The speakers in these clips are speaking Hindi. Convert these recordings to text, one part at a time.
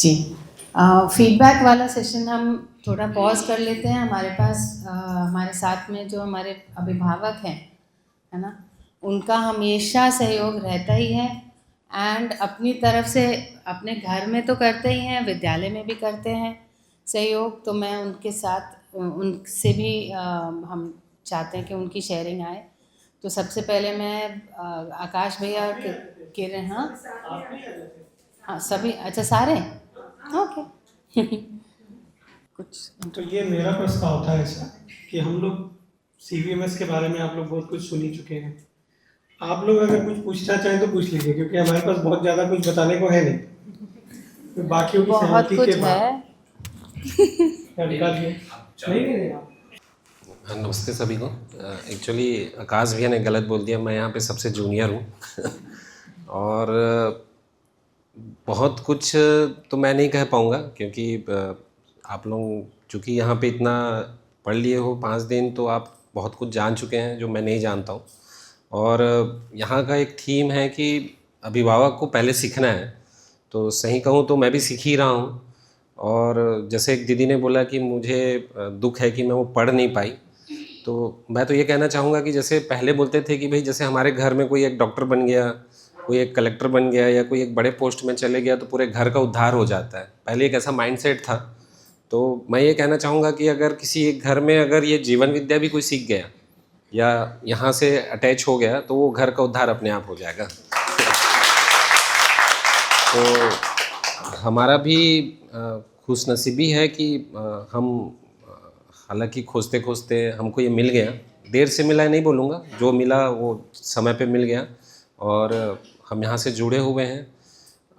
जी, फीडबैक वाला सेशन हम थोड़ा पॉज कर लेते हैं। हमारे पास हमारे साथ में जो हमारे अभिभावक हैं, है ना, उनका हमेशा सहयोग रहता ही है। एंड अपनी तरफ से अपने घर में तो करते ही हैं, विद्यालय में भी करते हैं सहयोग। तो मैं उनके साथ उनसे भी हम चाहते हैं कि उनकी शेयरिंग आए। तो सबसे पहले मैं आकाश भैया और किरण, हाँ सभी, अच्छा सारे, ओके। कुछ तो ये मेरा प्रस्ताव था ऐसा कि हम लोग CBMS के बारे में आप लोग बहुत कुछ सुन ही चुके हैं। आप लोग अगर कुछ पूछना चाहें तो पूछ लीजिए, क्योंकि हमारे पास बहुत ज़्यादा कुछ बताने को है नहीं। तो बाकियों की बहुत सहमति कुछ के बाद है। नहीं आप हाँ, नमस्ते सभी को। एक्चुअली आकाश भैया ने गलत बोल दिया, मैं यहाँ पे सबसे जूनियर हूँ। और बहुत कुछ तो मैं नहीं कह पाऊँगा, क्योंकि आप लोग चूँकि यहाँ पे इतना पढ़ लिए हो 5 दिन, तो आप बहुत कुछ जान चुके हैं जो मैं नहीं जानता हूँ। और यहाँ का एक थीम है कि अभिभावक को पहले सीखना है, तो सही कहूँ तो मैं भी सीख ही रहा हूँ। और जैसे एक दीदी ने बोला कि मुझे दुख है कि मैं वो पढ़ नहीं पाई, तो मैं तो ये कहना चाहूँगा कि जैसे पहले बोलते थे कि भाई जैसे हमारे घर में कोई एक डॉक्टर बन गया, कोई एक कलेक्टर बन गया, या कोई एक बड़े पोस्ट में चले गया तो पूरे घर का उद्धार हो जाता है, पहले एक ऐसा माइंडसेट था। तो मैं ये कहना चाहूँगा कि अगर किसी एक घर में अगर ये जीवन विद्या भी कोई सीख गया या यहाँ से अटैच हो गया, तो वो घर का उद्धार अपने आप हो जाएगा। तो हमारा भी खुशनसीबी है कि हम हालांकि खोजते खोजते हमको ये मिल गया। देर से मिला है नहीं बोलूँगा, जो मिला वो समय पे मिल गया, और हम यहाँ से जुड़े हुए हैं।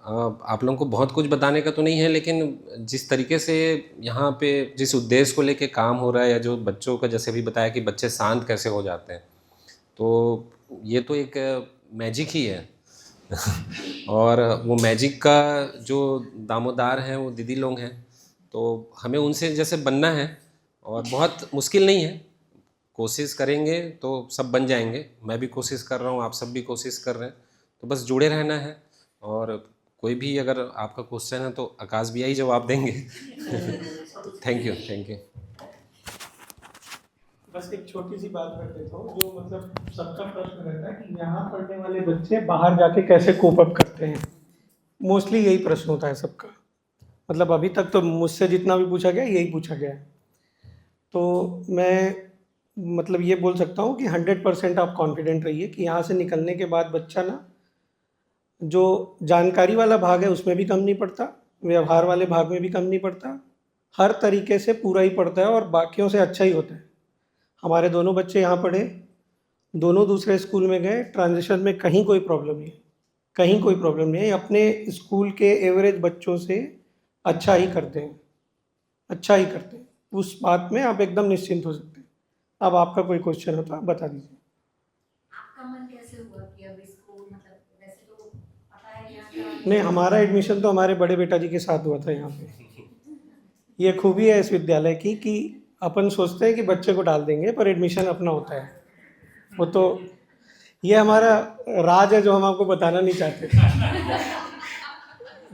आप लोगों को बहुत कुछ बताने का तो नहीं है, लेकिन जिस तरीके से यहाँ पे जिस उद्देश्य को लेके काम हो रहा है, या जो बच्चों का जैसे भी बताया कि बच्चे शांत कैसे हो जाते हैं, तो ये तो एक मैजिक ही है। और वो मैजिक का जो दामोदार हैं वो दीदी लोग हैं, तो हमें उनसे जैसे बनना है। और बहुत मुश्किल नहीं है, कोशिश करेंगे तो सब बन जाएंगे। मैं भी कोशिश कर रहा हूँ, आप सब भी कोशिश कर रहे हैं, तो बस जुड़े रहना है। और कोई भी अगर आपका क्वेश्चन है तो आकाश भैया ही जवाब देंगे। Thank you, thank you. बस एक छोटी सी बात कर देता हूँ, जो मतलब सबका प्रश्न रहता है कि यहाँ पढ़ने वाले बच्चे बाहर जाके कैसे कोप अप करते हैं। मोस्टली यही प्रश्न होता है सबका। मतलब अभी तक तो मुझसे जितना भी पूछा गया यही पूछा गया है। तो मैं मतलब ये बोल सकता हूँ कि 100% आप कॉन्फिडेंट रहिए कि यहाँ से निकलने के बाद बच्चा ना, जो जानकारी वाला भाग है उसमें भी कम नहीं पड़ता, व्यवहार वाले भाग में भी कम नहीं पड़ता, हर तरीके से पूरा ही पड़ता है और बाकियों से अच्छा ही होता है। हमारे दोनों बच्चे यहाँ पढ़े, दोनों दूसरे स्कूल में गए, ट्रांजिशन में कहीं कोई प्रॉब्लम नहीं है, कहीं कोई प्रॉब्लम नहीं है। अपने स्कूल के एवरेज बच्चों से अच्छा ही करते हैं, अच्छा ही करते हैं। उस बात में आप एकदम निश्चिंत हो सकते हैं। अब आपका कोई क्वेश्चन हो तो आप बता दीजिए। आपका मन कैसे हुआ कि अब इसको, मतलब वैसे तो पता है यहाँ का नहीं, हमारा एडमिशन तो हमारे बड़े बेटा जी के साथ हुआ था यहाँ पे। ये खूबी है इस विद्यालय की कि अपन सोचते हैं कि बच्चे को डाल देंगे, पर एडमिशन अपना होता है। वो तो ये हमारा राज है जो हम आपको बताना नहीं चाहते।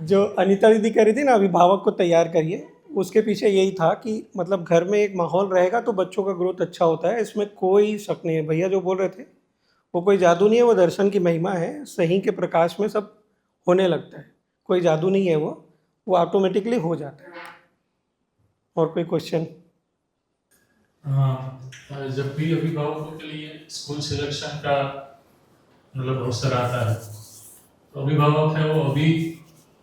जो अनीता दीदी कह रही थी ना, अभिभावक को तैयार करिए, उसके पीछे यही था कि मतलब घर में एक माहौल रहेगा तो बच्चों का ग्रोथ अच्छा होता है, इसमें कोई शक नहीं है। भैया जो बोल रहे थे वो कोई जादू नहीं है, वो दर्शन की महिमा है। सही के प्रकाश में सब होने लगता है, कोई जादू नहीं है, वो ऑटोमेटिकली हो जाता है। और कोई क्वेश्चन? जब भी अभिभावकों के लिए स्कूल सिलेक्शन का मतलब अवसर आता है, तो अभिभावक है वो अभी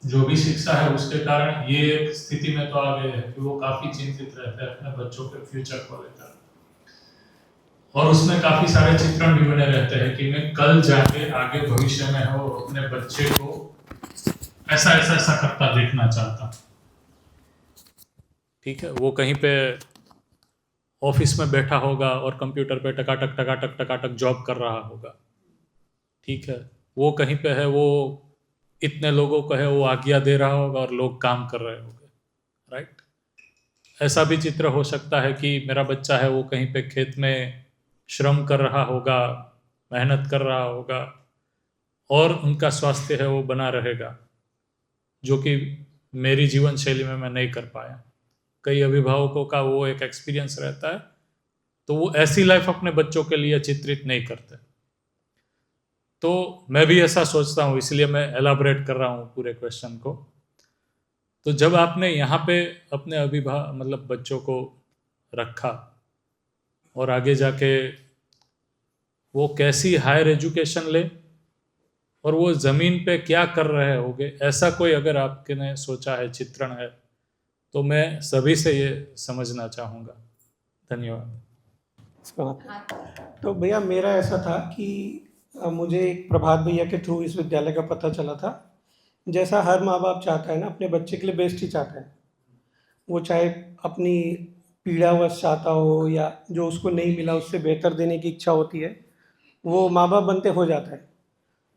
जो भी शिक्षा है उसके कारण ये एक स्थिति में तो आ गए हैं कि वो काफी चिंतित रहते हैं अपने बच्चों के फ्यूचर को लेकर, और उसमें काफी सारे चित्रण भी बने रहते हैं कि मैं कल जाके आगे भविष्य में हो अपने बच्चे को ऐसा ऐसा ऐसा करता देखना चाहता। ठीक है, वो कहीं पे ऑफिस में बैठा होगा और कंप्यूटर पे टकाटक टकाटक टकाटक जॉब कर रहा होगा। ठीक है, वो कहीं पे है, वो इतने लोगों को है वो आज्ञा दे रहा होगा और लोग काम कर रहे होंगे। राइट, ऐसा भी चित्र हो सकता है कि मेरा बच्चा है वो कहीं पे खेत में श्रम कर रहा होगा, मेहनत कर रहा होगा, और उनका स्वास्थ्य है वो बना रहेगा, जो कि मेरी जीवन शैली में मैं नहीं कर पाया। कई अभिभावकों का वो एक एक्सपीरियंस रहता है, तो वो ऐसी लाइफ अपने बच्चों के लिए चित्रित नहीं करते। तो मैं भी ऐसा सोचता हूँ, इसलिए मैं एलाबरेट कर रहा हूँ पूरे क्वेश्चन को। तो जब आपने यहाँ पे अपने मतलब बच्चों को रखा और आगे जाके वो कैसी हायर एजुकेशन ले और वो ज़मीन पे क्या कर रहे होंगे, ऐसा कोई अगर आपके ने सोचा है, चित्रण है, तो मैं सभी से ये समझना चाहूँगा। धन्यवाद। तो भैया मेरा ऐसा था कि मुझे एक प्रभात भैया के थ्रू इस विद्यालय का पता चला था। जैसा हर माँ बाप चाहता है ना, अपने बच्चे के लिए बेस्ट ही चाहता है। वो चाहे अपनी पीड़ावश चाहता हो या जो उसको नहीं मिला उससे बेहतर देने की इच्छा होती है, वो माँ बाप बनते हो जाता है।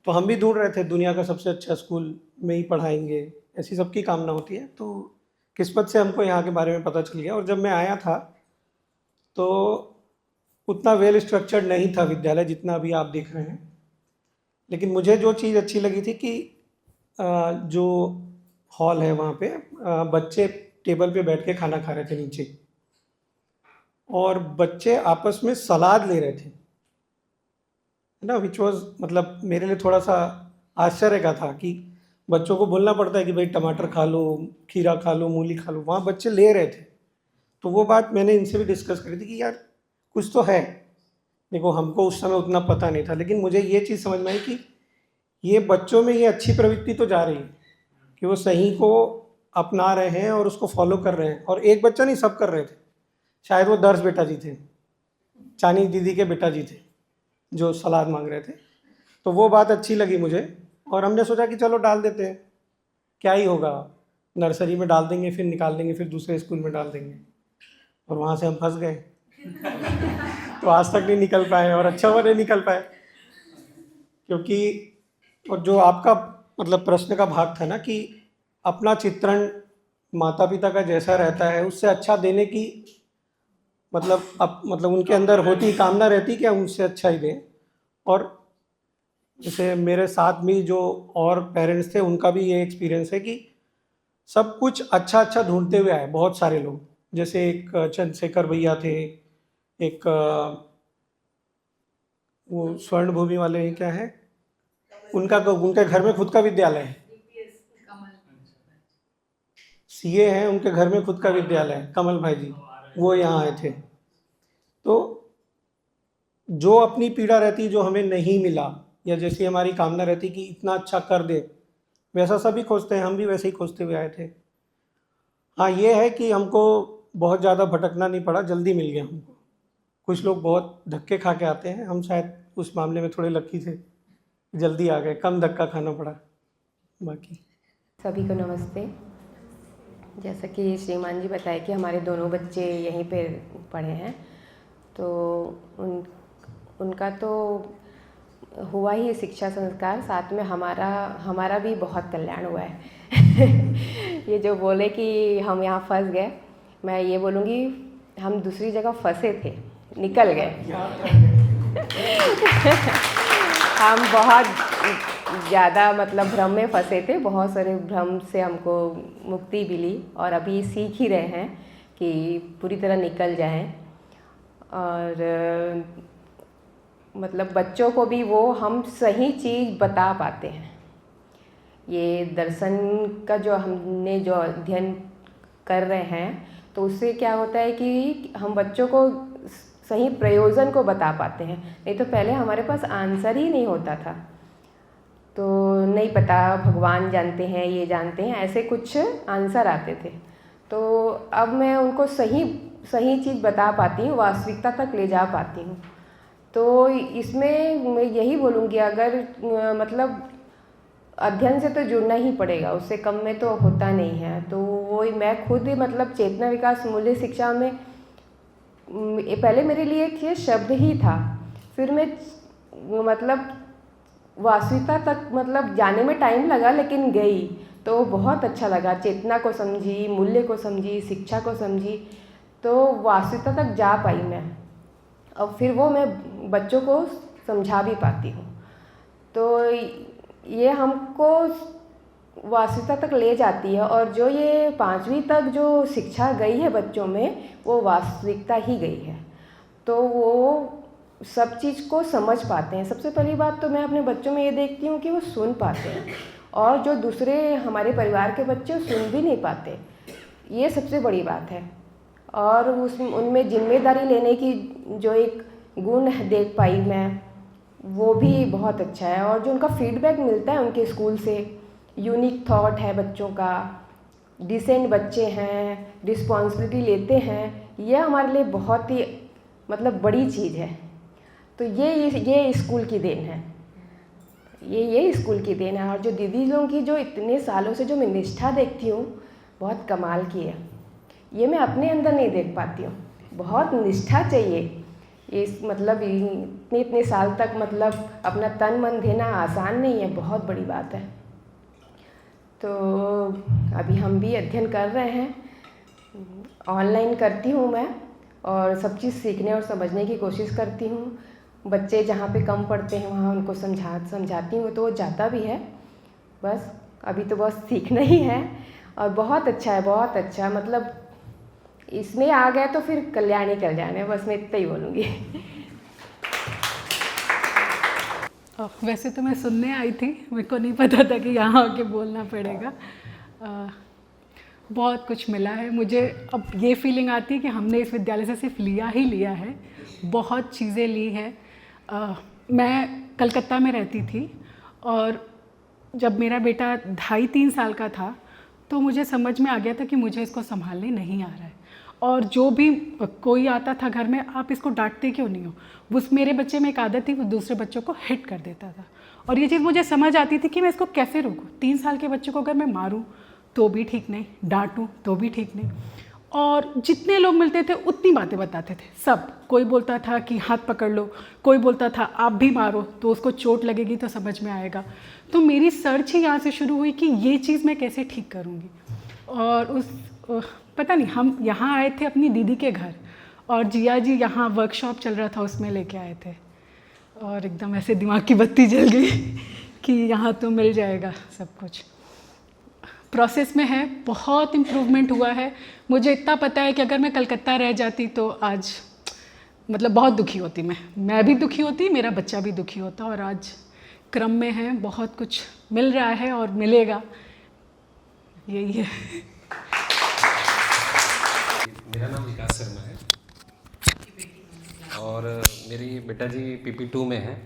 तो हम भी ढूंढ रहे थे दुनिया का सबसे अच्छा स्कूल में ही पढ़ाएंगे, ऐसी सबकी कामना होती है। तो किस्मत से हमको यहाँ के बारे में पता चल गया। और जब मैं आया था तो उतना वेल स्ट्रक्चर्ड नहीं था विद्यालय जितना अभी आप देख रहे हैं। लेकिन मुझे जो चीज़ अच्छी लगी थी कि जो हॉल है वहाँ पे बच्चे टेबल पे बैठ के खाना खा रहे थे नीचे, और बच्चे आपस में सलाद ले रहे थे, है ना। विच वॉज मतलब मेरे लिए थोड़ा सा आश्चर्य का था कि बच्चों को बोलना पड़ता है कि भाई टमाटर खा लो, खीरा खा लो, मूली खा लो, वहाँ बच्चे ले रहे थे। तो वो बात मैंने इनसे भी डिस्कस करी थी कि यार कुछ तो है। देखो हमको उस समय उतना पता नहीं था, लेकिन मुझे ये चीज़ समझ में आई कि ये बच्चों में ये अच्छी प्रवृत्ति तो जा रही है कि वो सही को अपना रहे हैं और उसको फॉलो कर रहे हैं। और एक बच्चा नहीं, सब कर रहे थे। शायद वो दर्श बेटा जी थे, चानी दीदी के बेटा जी थे, जो सलाद मांग रहे थे। तो वो बात अच्छी लगी मुझे, और हमने सोचा कि चलो डाल देते हैं, क्या ही होगा, नर्सरी में डाल देंगे, फिर निकाल देंगे, फिर दूसरे स्कूल में डाल देंगे। और वहाँ से हम फंस गए तो आज तक नहीं निकल पाए, और अच्छा हुआ नहीं निकल पाए। क्योंकि और जो आपका मतलब प्रश्न का भाग था ना कि अपना चित्रण माता पिता का जैसा रहता है उससे अच्छा देने की मतलब उनके अंदर होती कामना रहती कि हम उससे अच्छा ही दें। और जैसे मेरे साथ भी जो और पेरेंट्स थे उनका भी ये एक्सपीरियंस है कि सब कुछ अच्छा अच्छा ढूंढते हुए आए बहुत सारे लोग। जैसे एक चंद्रशेखर भैया थे, एक वो स्वर्ण भूमि वाले हैं, क्या है उनके घर में खुद का विद्यालय है, सीए हैं, उनके घर में खुद का विद्यालय है, कमल भाई जी, वो यहाँ आए थे। तो जो अपनी पीड़ा रहती जो हमें नहीं मिला, या जैसी हमारी कामना रहती कि इतना अच्छा कर दे, वैसा सभी खोजते हैं, हम भी वैसे ही खोजते हुए आए थे। हाँ ये है कि हमको बहुत ज़्यादा भटकना नहीं पड़ा, जल्दी मिल गया हमको। कुछ लोग बहुत धक्के खा के आते हैं, हम शायद उस मामले में थोड़े लकी थे, जल्दी आ गए, कम धक्का खाना पड़ा। बाकी सभी को नमस्ते। जैसा कि श्रीमान जी बताए कि हमारे दोनों बच्चे यहीं पे पढ़े हैं, तो उनका तो हुआ ही शिक्षा संस्कार, साथ में हमारा भी बहुत कल्याण हुआ है। ये जो बोले कि हम यहाँ फंस गए, मैं ये बोलूँगी हम दूसरी जगह फंसे थे, निकल गए। हम बहुत ज़्यादा मतलब भ्रम में फंसे थे, बहुत सारे भ्रम से हमको मुक्ति मिली, और अभी सीख ही रहे हैं कि पूरी तरह निकल जाएं। और मतलब बच्चों को भी वो हम सही चीज़ बता पाते हैं। ये दर्शन का जो हमने जो अध्ययन कर रहे हैं, तो उससे क्या होता है कि हम बच्चों को सही प्रयोजन को बता पाते हैं। नहीं तो पहले हमारे पास आंसर ही नहीं होता था, तो नहीं पता, भगवान जानते हैं, ये जानते हैं, ऐसे कुछ आंसर आते थे। तो अब मैं उनको सही चीज़ बता पाती हूँ, वास्तविकता तक ले जा पाती हूँ। तो इसमें मैं यही बोलूँगी, अगर मतलब अध्ययन से तो जुड़ना ही पड़ेगा, उससे कम में तो होता नहीं है। तो वो मैं खुद मतलब चेतना विकास मूल्य शिक्षा में पहले मेरे लिए एक ये शब्द ही था, फिर मैं मतलब वास्तविकता तक मतलब जाने में टाइम लगा, लेकिन गई तो बहुत अच्छा लगा। चेतना को समझी, मूल्य को समझी, शिक्षा को समझी, तो वास्तविकता तक जा पाई मैं, और फिर वो मैं बच्चों को समझा भी पाती हूँ। तो ये हमको वास्तविकता तक ले जाती है, और जो ये 5वीं तक जो शिक्षा गई है बच्चों में, वो वास्तविकता ही गई है। तो वो सब चीज़ को समझ पाते हैं। सबसे पहली बात तो मैं अपने बच्चों में ये देखती हूँ कि वो सुन पाते हैं, और जो दूसरे हमारे परिवार के बच्चे सुन भी नहीं पाते, ये सबसे बड़ी बात है। और उनमें जिम्मेदारी लेने की जो एक गुण देख पाई मैं, वो भी बहुत अच्छा है। और जो उनका फीडबैक मिलता है उनके स्कूल से, यूनिक थॉट है बच्चों का, डिसेंट बच्चे हैं, रिस्पॉन्सिबिलिटी लेते हैं, ये हमारे लिए बहुत ही मतलब बड़ी चीज़ है। तो ये स्कूल की देन है, ये स्कूल की देन है। और जो दीदी लोगों की जो इतने सालों से जो मैं निष्ठा देखती हूँ, बहुत कमाल की है। ये मैं अपने अंदर नहीं देख पाती हूँ। बहुत निष्ठा चाहिए इस मतलब इतने साल तक मतलब अपना तन मन देना आसान नहीं है, बहुत बड़ी बात है। तो अभी हम भी अध्ययन कर रहे हैं, ऑनलाइन करती हूँ मैं, और सब चीज़ सीखने और समझने की कोशिश करती हूँ। बच्चे जहाँ पे कम पढ़ते हैं वहाँ उनको समझाती हूँ, तो वो जाता भी है। बस अभी तो बस सीखना ही है, और बहुत अच्छा है, बहुत अच्छा। मतलब इसमें आ गए तो फिर कल्याणी कर जाने, बस मैं इतना ही बोलूँगी। वैसे तो मैं सुनने आई थी, मेरे को नहीं पता था कि यहाँ आके बोलना पड़ेगा। बहुत कुछ मिला है मुझे। अब ये फीलिंग आती है कि हमने इस विद्यालय से सिर्फ लिया ही लिया है, बहुत चीज़ें ली है। मैं कलकत्ता में रहती थी, और जब मेरा बेटा 2.5-3 साल का था तो मुझे समझ में आ गया था कि मुझे इसको संभालने नहीं आ रहा है। और जो भी कोई आता था घर में, आप इसको डांटते क्यों नहीं हो, उस मेरे बच्चे में एक आदत थी, वो दूसरे बच्चों को हिट कर देता था। और ये चीज़ मुझे समझ आती थी कि मैं इसको कैसे रोकूं। 3 साल के बच्चे को अगर मैं मारूं तो भी ठीक नहीं, डांटूं तो भी ठीक नहीं। और जितने लोग मिलते थे उतनी बातें बताते थे सब। कोई बोलता था कि हाथ पकड़ लो, कोई बोलता था आप भी मारो तो उसको चोट लगेगी तो समझ में आएगा। तो मेरी सर्च ही यहाँ से शुरू हुई कि ये चीज़ मैं कैसे ठीक करूँगी। और पता नहीं, हम यहाँ आए थे अपनी दीदी के घर, और जिया जी यहाँ वर्कशॉप चल रहा था उसमें लेके आए थे, और एकदम ऐसे दिमाग की बत्ती जल गई कि यहाँ तो मिल जाएगा सब कुछ। प्रोसेस में है, बहुत इम्प्रूवमेंट हुआ है। मुझे इतना पता है कि अगर मैं कलकत्ता रह जाती तो आज मतलब बहुत दुखी होती, मैं भी दुखी होती, मेरा बच्चा भी दुखी होता। और आज क्रम में है, बहुत कुछ मिल रहा है और मिलेगा, यही है। मेरा नाम विकास शर्मा है, और मेरी बेटा जी PP2 में है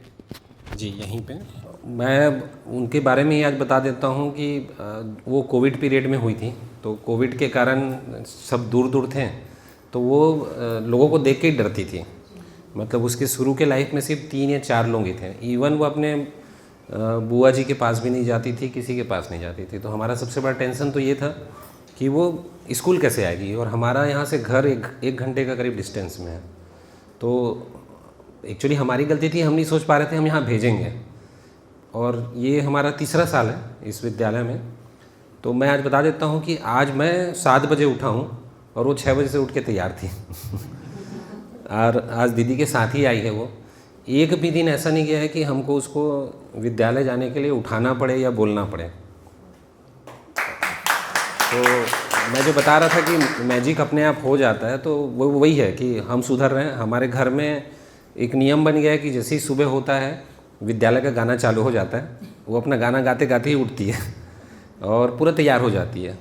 जी, यहीं पे। मैं उनके बारे में ही आज बता देता हूँ कि वो कोविड पीरियड में हुई थी। तो कोविड के कारण सब दूर दूर थे, तो वो लोगों को देख के ही डरती थी। मतलब उसके शुरू के लाइफ में सिर्फ 3 या 4 लोग ही थे। इवन वो अपने बुआ जी के पास भी नहीं जाती थी, किसी के पास नहीं जाती थी। तो हमारा सबसे बड़ा टेंशन तो ये था कि वो स्कूल कैसे आएगी, और हमारा यहाँ से घर एक घंटे का करीब डिस्टेंस में है। तो एक्चुअली हमारी गलती थी, हम नहीं सोच पा रहे थे हम यहाँ भेजेंगे। और ये हमारा 3रा साल है इस विद्यालय में। तो मैं आज बता देता हूँ कि आज मैं 7 बजे उठा हूँ और वो 6 बजे से उठ के तैयार थी और आज दीदी के साथ ही आई है वो। एक भी दिन ऐसा नहीं गया है कि हमको उसको विद्यालय जाने के लिए उठाना पड़े या बोलना पड़े। तो मैं जो बता रहा था कि मैजिक अपने आप हो जाता है, तो वो वही है कि हम सुधर रहे हैं। हमारे घर में एक नियम बन गया है कि जैसे ही सुबह होता है विद्यालय का गाना चालू हो जाता है, वो अपना गाना गाते गाते ही उठती है और पूरा तैयार हो जाती है।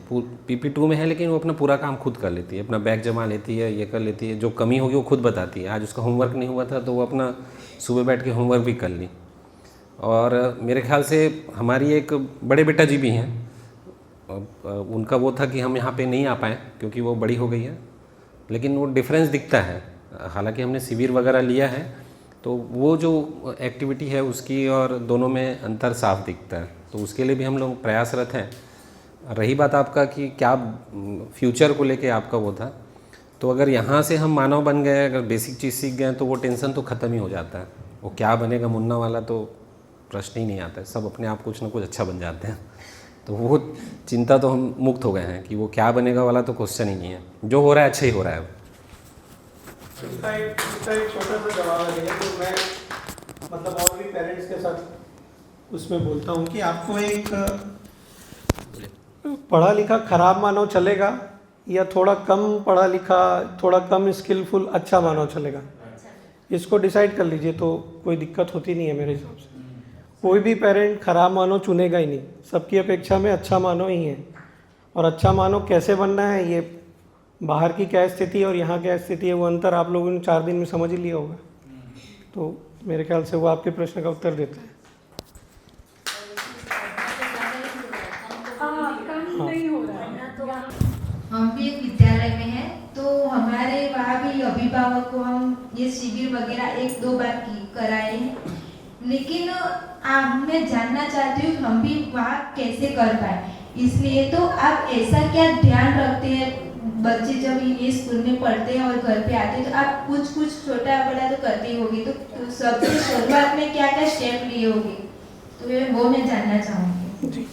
PP2 में है लेकिन वो अपना पूरा काम खुद कर लेती है, अपना बैग जमा लेती है, ये कर लेती है। जो कमी होगी वो खुद बताती है। आज उसका होमवर्क नहीं हुआ था तो वो अपना सुबह बैठ के होमवर्क भी कर ली। और मेरे ख्याल से हमारी एक बड़े बेटा जी भी हैं, उनका वो था कि हम यहाँ पे नहीं आ पाए क्योंकि वो बड़ी हो गई है, लेकिन वो डिफरेंस दिखता है। हालांकि हमने शिविर वगैरह लिया है तो वो जो एक्टिविटी है उसकी और दोनों में अंतर साफ दिखता है। तो उसके लिए भी हम लोग प्रयासरत हैं। रही बात आपका कि क्या फ्यूचर को लेके आपका वो था, तो अगर यहाँ से हम मानव बन गए, अगर बेसिक चीज़ सीख गए तो वो टेंशन तो ख़त्म ही हो जाता है। वो क्या बनेगा मुन्ना वाला तो प्रश्न ही नहीं आता है। सब अपने आप कुछ ना कुछ अच्छा बन जाते हैं। तो वो चिंता तो हम मुक्त हो गए हैं कि वो क्या बनेगा वाला तो क्वेश्चन ही नहीं है। जो हो रहा है अच्छा ही हो रहा है। इसका एक छोटा सा जवाब है तो मैं मतलब और भी पेरेंट्स के साथ उसमें बोलता हूँ कि आपको एक पढ़ा लिखा खराब मानो चलेगा या थोड़ा कम पढ़ा लिखा, थोड़ा कम स्किलफुल अच्छा मानो चलेगा? इसको डिसाइड कर लीजिए, तो कोई दिक्कत होती नहीं है मेरे हिसाब से। कोई भी पेरेंट खराब मानो चुनेगा ही नहीं, सबकी अपेक्षा में अच्छा मानो ही है। और अच्छा मानो कैसे बनना है, ये बाहर की क्या स्थिति है और यहाँ क्या स्थिति है, वो अंतर आप लोगों ने 4 दिन में समझ ही लिया होगा। तो मेरे ख्याल से वो आपके प्रश्न का उत्तर देता है। नहीं हो रहा है। हम भी एक विद्यालय में हैं, तो हमारे वहाँ भी अभिभावक को हम ये शिविर वगैरह 1-2 बार कराए हैं, लेकिन मैं जानना चाहती हूँ हम भी वहाँ कैसे कर पाए। इसलिए तो आप ऐसा क्या ध्यान रखते हैं, बच्चे जब ये स्कूल में पढ़ते हैं और घर पे आते हैं, तो आप कुछ छोटा बड़ा तो करते ही होंगे, तो सबसे शुरुआत में क्या क्या स्टेप लिए होंगे, तो वो मैं जानना चाहूँगी। जी,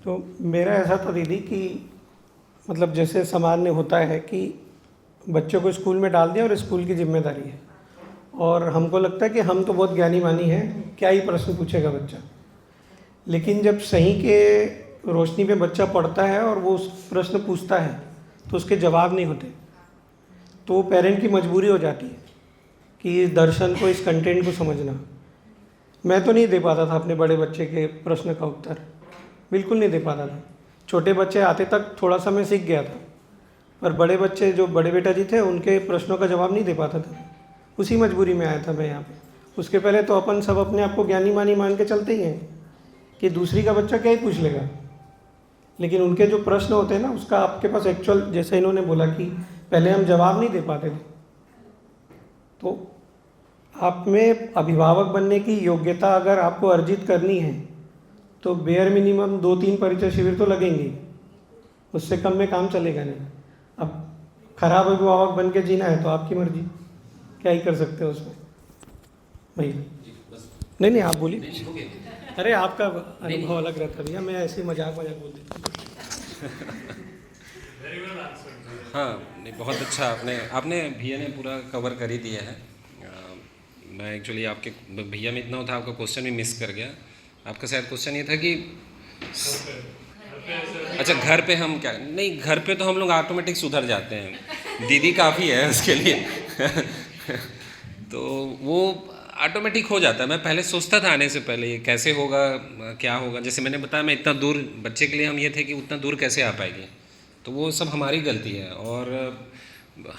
तो मेरा ऐसा था दीदी कि मतलब जैसे सामान्य होता है कि बच्चों को स्कूल में डाल दिया और स्कूल की जिम्मेदारी है, और हमको लगता है कि हम तो बहुत ज्ञानी मानी हैं, क्या ही प्रश्न पूछेगा बच्चा। लेकिन जब सही के रोशनी में बच्चा पढ़ता है और वो उस प्रश्न पूछता है तो उसके जवाब नहीं होते, तो पेरेंट की मजबूरी हो जाती है कि इस दर्शन को, इस कंटेंट को समझना। मैं तो नहीं दे पाता था अपने बड़े बच्चे के प्रश्न का उत्तर, बिल्कुल नहीं दे पाता था। छोटे बच्चे आते तक थोड़ा सा मैं सीख गया था, पर बड़े बच्चे जो बड़े बेटा जी थे उनके प्रश्नों का जवाब नहीं दे पाता था। उसी मजबूरी में आया था मैं यहाँ पे। उसके पहले तो अपन सब अपने आप को ज्ञानी मानी मान के चलते ही हैं कि दूसरी का बच्चा क्या ही पूछ लेगा, लेकिन उनके जो प्रश्न होते हैं ना, उसका आपके पास एक्चुअल, जैसे इन्होंने बोला कि पहले हम जवाब नहीं दे पाते थे, तो आप में अभिभावक बनने की योग्यता अगर आपको अर्जित करनी है तो बेयर मिनिमम 2-3 परिचय शिविर तो लगेंगे, उससे कम में काम चलेगा नहीं। अब खराब अभिभावक बन के जीना है तो आपकी मर्जी, क्या ही कर सकते हो उसमें भैया। नहीं आप बोलिए। अरे आपका अनुभव अलग रहता भैया, मैं ऐसे मजाक बोल देता हूँ। हाँ नहीं, बहुत अच्छा आपने भैया ने पूरा कवर कर ही दिया है। मैं एक्चुअली आपके भैया में इतना था, आपका क्वेश्चन भी मिस कर गया। आपका शायद क्वेश्चन ये था कि अच्छा घर पे हम क्या, नहीं घर पे तो हम लोग ऑटोमेटिक सुधर जाते हैं, दीदी काफ़ी है उसके लिए तो वो ऑटोमेटिक हो जाता है। मैं पहले सोचता था आने से पहले ये कैसे होगा, क्या होगा। जैसे मैंने बताया, मैं इतना दूर बच्चे के लिए हम ये थे कि उतना दूर कैसे आ पाएगी, तो वो सब हमारी गलती है। और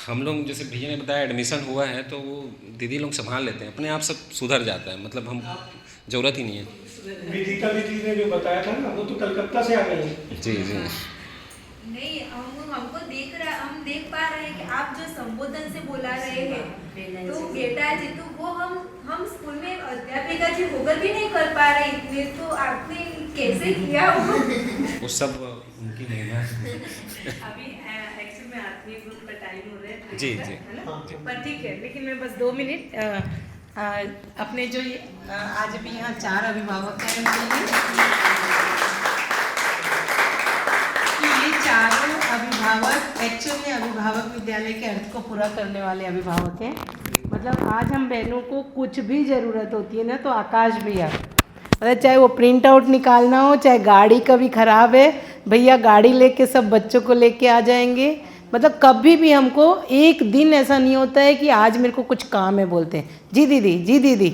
हम लोग जैसे भैया ने बताया एडमिशन हुआ है तो वो दीदी लोग संभाल लेते हैं, अपने आप सब सुधर जाता है, मतलब हम ज़रूरत ही नहीं है। विदिता दीदी ने जो बताया था ना, वो तो कलकत्ता से आ गई है। जी नहीं, हम देख पा रहे हैं कि आप जो संबोधन से बोला रहे हैं, तो बेटा जी, तो वो हम स्कूल में अध्यापिका जी होकर भी नहीं कर पा रहे इतने, तो आपने कैसे किया वो सब उनकी महिमा है। अभी एक्चुअली में आत्मीय ग्रुप का टाइम हो रहा है जी है ना, पर ठीक है, लेकिन मैं बस 2 मिनट अपने जो आज भी यहाँ 4 अभिभावक हैं उनके लिए, कि ये चारों अभिभावक एक्चुअली अभिभावक विद्यालय के अर्थ को पूरा करने वाले अभिभावक हैं। मतलब आज हम बहनों को कुछ भी ज़रूरत होती है ना, तो आकाश भैया, मतलब चाहे वो प्रिंट आउट निकालना हो, चाहे गाड़ी कभी ख़राब है, भैया गाड़ी लेके सब बच्चों को लेके आ जाएंगे। मतलब कभी भी हमको एक दिन ऐसा नहीं होता है कि आज मेरे को कुछ काम है बोलते हैं, जी दीदी।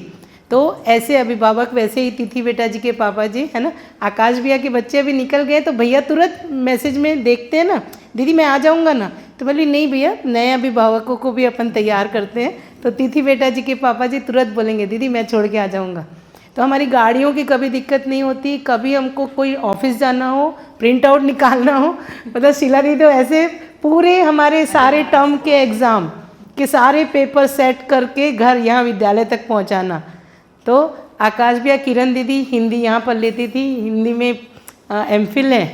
तो ऐसे अभिभावक, वैसे ही तिथि बेटा जी के पापा जी है ना, आकाश भैया के बच्चे अभी निकल गए तो भैया तुरंत मैसेज में देखते हैं ना, दीदी मैं आ जाऊँगा ना, तो बोली नहीं भैया, नए अभिभावकों को भी अपन तैयार करते हैं। तो तिथि बेटा जी के पापा जी तुरंत बोलेंगे दीदी मैं छोड़ के आ जाऊँगा। तो हमारी गाड़ियों की कभी दिक्कत नहीं होती, कभी हमको कोई ऑफिस जाना हो, प्रिंट आउट निकालना हो, मतलब शीला दीदी तो ऐसे पूरे हमारे सारे टर्म के एग्ज़ाम के सारे पेपर सेट करके घर यहाँ विद्यालय तक पहुँचाना। तो आकाश भैया, किरण दीदी हिंदी यहाँ पर लेती थी, हिंदी में एमफिल है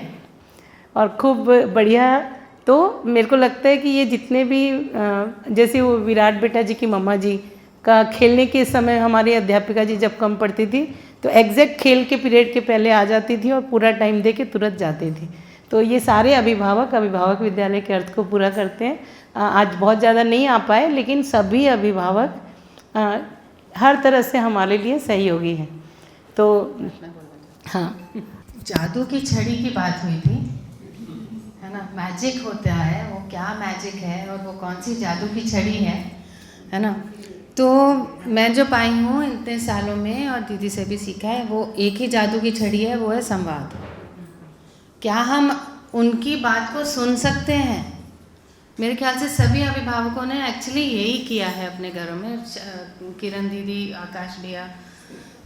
और खूब बढ़िया। तो मेरे को लगता है कि ये जितने भी जैसे वो विराट बेटा जी की मम्मा जी का खेलने के समय हमारी अध्यापिका जी जब कम पढ़ती थी तो एग्जैक्ट खेल के पीरियड के पहले आ जाती थी और पूरा टाइम दे के तुरंत जाती थी। तो ये सारे अभिभावक विद्यालय के अर्थ को पूरा करते हैं। आज बहुत ज़्यादा नहीं आ पाए, लेकिन सभी अभिभावक हर तरह से हमारे लिए सहयोगी हैं। तो हाँ, जादू की छड़ी की बात हुई थी, है ना। मैजिक होता है, वो क्या मैजिक है और वो कौन सी जादू की छड़ी है ना। तो मैं जो पाई हूँ इतने सालों में और दीदी से भी सीखा है, वो एक ही जादू की छड़ी है, वो है संवाद। क्या हम उनकी बात को सुन सकते हैं? मेरे ख्याल से सभी अभिभावकों ने एक्चुअली यही किया है अपने घरों में। किरण दीदी, आकाश भैया,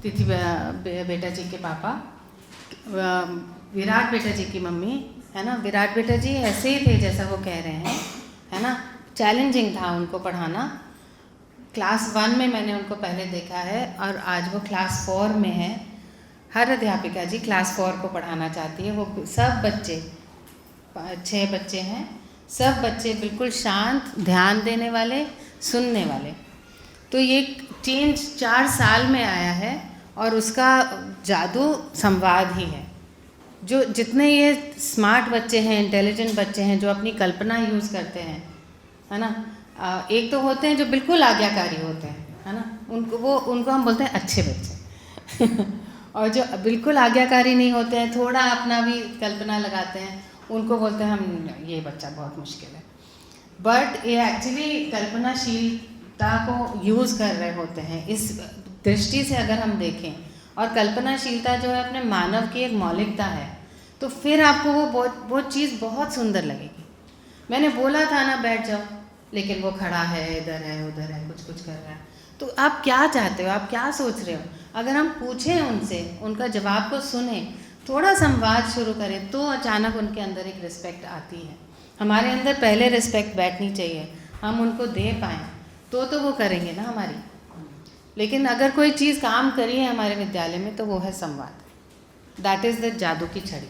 तिथि बेटा जी के पापा, विराट बेटा जी की मम्मी, है ना। विराट बेटा जी ऐसे ही थे जैसा वो कह रहे हैं, है ना। चैलेंजिंग था उनको पढ़ाना। क्लास 1 में मैंने उनको पहले देखा है और आज वो क्लास 4 में है। हर अध्यापिका जी क्लास 4 को पढ़ाना चाहती है। वो सब बच्चे, 6 बच्चे हैं, सब बच्चे बिल्कुल शांत, ध्यान देने वाले, सुनने वाले। तो ये चेंज 4 साल में आया है और उसका जादू संवाद ही है। जो जितने ये स्मार्ट बच्चे हैं, इंटेलिजेंट बच्चे हैं, जो अपनी कल्पना यूज़ करते हैं, है ना। एक तो होते हैं जो बिल्कुल आज्ञाकारी होते हैं, है ना, उनको हम बोलते हैं अच्छे बच्चे और जो बिल्कुल आज्ञाकारी नहीं होते हैं, थोड़ा अपना भी कल्पना लगाते हैं, उनको बोलते हैं हम ये बच्चा बहुत मुश्किल है। बट ये एक्चुअली कल्पनाशीलता को यूज़ कर रहे होते हैं। इस दृष्टि से अगर हम देखें, और कल्पनाशीलता जो है अपने मानव की एक मौलिकता है, तो फिर आपको वो चीज़ बहुत सुंदर लगेगी। मैंने बोला था ना बैठ जाओ, लेकिन वो खड़ा है, इधर है, उधर है, कुछ कर रहा है। तो आप क्या चाहते हो, आप क्या सोच रहे हो? अगर हम पूछें उनसे, उनका जवाब को सुने, थोड़ा संवाद शुरू करें, तो अचानक उनके अंदर एक रिस्पेक्ट आती है। हमारे अंदर पहले रिस्पेक्ट बैठनी चाहिए, हम उनको दे पाएँ तो वो करेंगे ना हमारी। लेकिन अगर कोई चीज़ काम करी है हमारे विद्यालय में तो वो है संवाद। दैट इज़ द जादू की छड़ी।